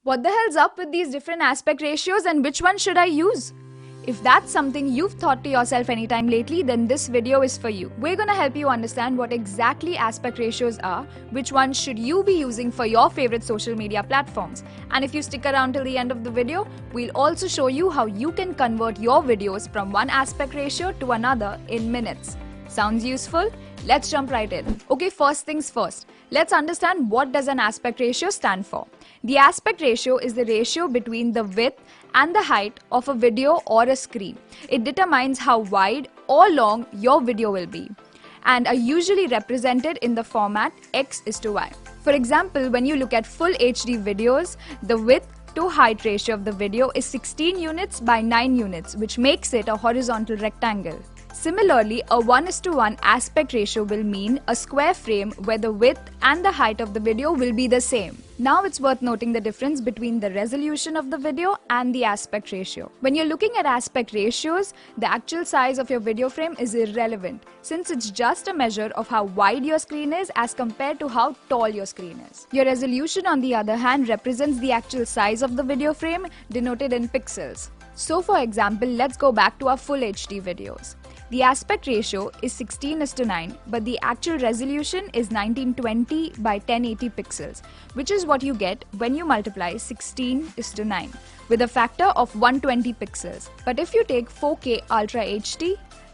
What the hell's up with these different aspect ratios and which one should I use? If that's something you've thought to yourself anytime lately, then this video is for you. We're gonna help you understand what exactly aspect ratios are, which ones should you be using for your favorite social media platforms. And if you stick around till the end of the video, we'll also show you how you can convert your videos from one aspect ratio to another in minutes. Sounds useful? Let's jump right in. Okay, first things first. Let's understand what does an aspect ratio stand for. The aspect ratio is the ratio between the width and the height of a video or a screen. It determines how wide or long your video will be and are usually represented in the format x:y. For example, when you look at full HD videos, the width to height ratio of the video is 16 units by 9 units, which makes it a horizontal rectangle. Similarly, a 1:1 aspect ratio will mean a square frame where the width and the height of the video will be the same. Now it's worth noting the difference between the resolution of the video and the aspect ratio. When you're looking at aspect ratios, the actual size of your video frame is irrelevant, since it's just a measure of how wide your screen is as compared to how tall your screen is. Your resolution, on the other hand, represents the actual size of the video frame, denoted in pixels. So for example, let's go back to our full HD videos. The aspect ratio is 16:9, but the actual resolution is 1920 by 1080 pixels, which is what you get when you multiply 16:9 with a factor of 120 pixels. But if you take 4K Ultra HD,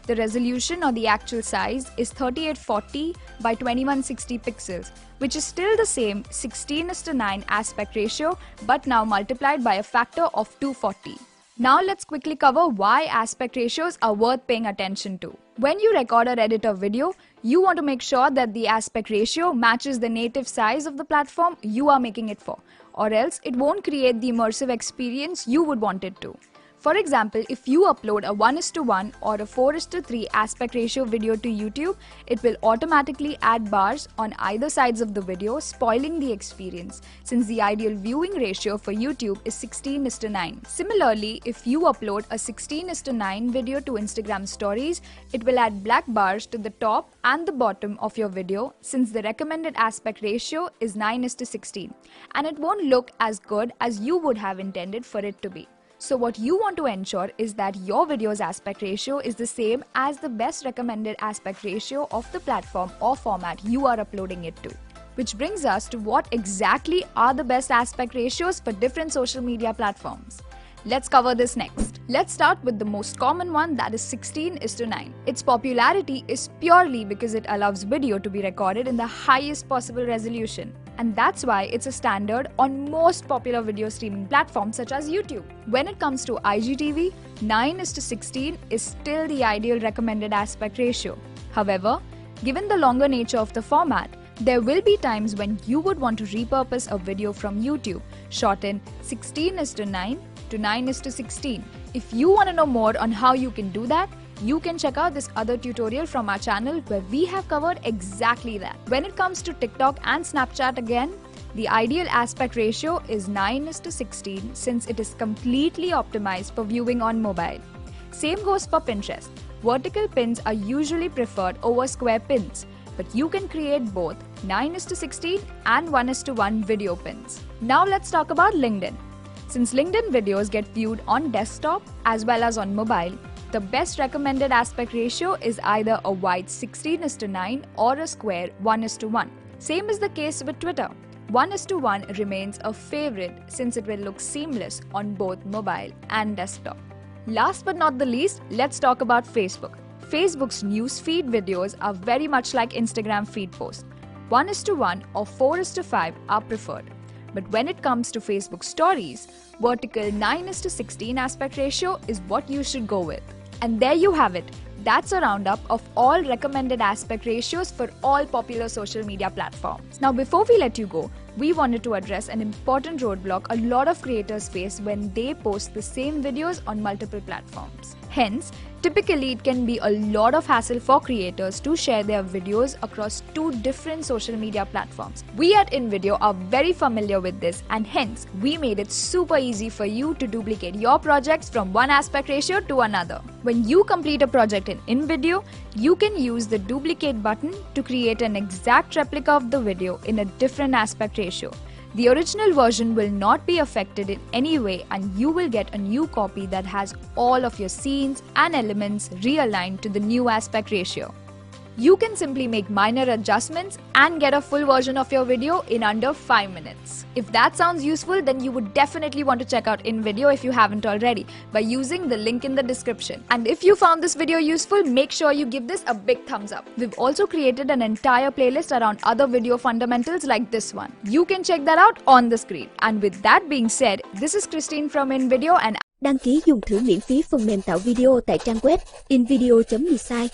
the resolution or the actual size is 3840 by 2160 pixels, which is still the same 16:9 aspect ratio, but now multiplied by a factor of 240. Now let's quickly cover why aspect ratios are worth paying attention to. When you record or edit a video, you want to make sure that the aspect ratio matches the native size of the platform you are making it for, or else it won't create the immersive experience you would want it to. For example, if you upload a 1:1 or a 4:3 aspect ratio video to YouTube, it will automatically add bars on either sides of the video, spoiling the experience, since the ideal viewing ratio for YouTube is 16:9. Similarly, if you upload a 16:9 video to Instagram stories, it will add black bars to the top and the bottom of your video, since the recommended aspect ratio is 9:16, and it won't look as good as you would have intended for it to be. So what you want to ensure is that your video's aspect ratio is the same as the best recommended aspect ratio of the platform or format you are uploading it to. Which brings us to what exactly are the best aspect ratios for different social media platforms. Let's cover this next. Let's start with the most common one, that is 16:9. Its popularity is purely because it allows video to be recorded in the highest possible resolution. And that's why it's a standard on most popular video streaming platforms such as YouTube. When it comes to IGTV, 9:16 is still the ideal recommended aspect ratio. However, given the longer nature of the format, there will be times when you would want to repurpose a video from YouTube, shorten 16:9 to 9:16. If you want to know more on how you can do that, you can check out this other tutorial from our channel where we have covered exactly that. When it comes to TikTok and Snapchat again, the ideal aspect ratio is 9:16 since it is completely optimized for viewing on mobile. Same goes for Pinterest. Vertical pins are usually preferred over square pins, but you can create both 9:16 and 1:1 video pins. Now let's talk about LinkedIn. Since LinkedIn videos get viewed on desktop as well as on mobile, the best recommended aspect ratio is either a wide 16:9 or a square 1:1. Same is the case with Twitter. 1:1 remains a favorite since it will look seamless on both mobile and desktop. Last but not the least, let's talk about Facebook. Facebook's newsfeed videos are very much like Instagram feed posts. 1:1 or 4:5 are preferred. But when it comes to Facebook stories, vertical 9:16 aspect ratio is what you should go with. And there you have it. That's a roundup of all recommended aspect ratios for all popular social media platforms. Now before we let you go, we wanted to address an important roadblock a lot of creators face when they post the same videos on multiple platforms. Hence, typically it can be a lot of hassle for creators to share their videos across two different social media platforms. We at InVideo are very familiar with this, and hence we made it super easy for you to duplicate your projects from one aspect ratio to another. When you complete a project in InVideo, you can use the duplicate button to create an exact replica of the video in a different aspect ratio. The original version will not be affected in any way, and you will get a new copy that has all of your scenes and elements realigned to the new aspect ratio. You can simply make minor adjustments and get a full version of your video in under 5 minutes. If that sounds useful, then you would definitely want to check out InVideo if you haven't already by using the link in the description. And if you found this video useful, make sure you give this a big thumbs up. We've also created an entire playlist around other video fundamentals like this one. You can check that out on the screen. And with that being said, this is Christine from InVideo and đăng ký dùng thử miễn phí phần mềm tạo video tại trang web invideo.vn.